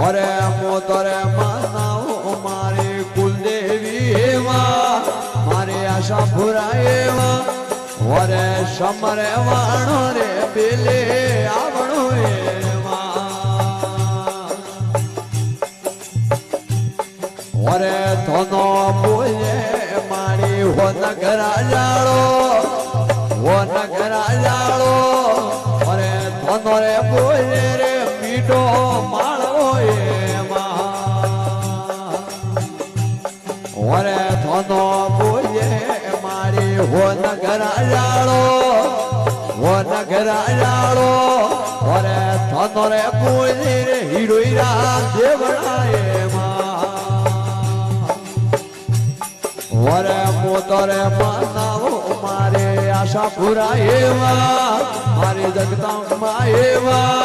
અરે મોતરે માનાઓ મારી કુલદેવી એવા મારી આશા પુરાય એવા વરે સમરે વાણો રે પેલે આવણો વરે ધનો બોલે મારી હો નગરા જાળો અરે ધનો રે બોલે રે મીઠો માળો અરે ધનો બોલે મારી હો નગરા જાળો અરે ધનો રે બોલે રે હીરોઈરા દેવળાએ વરે મોતરે માનાવો મારે આશા પુરા એવા મારી જગદંબા એવા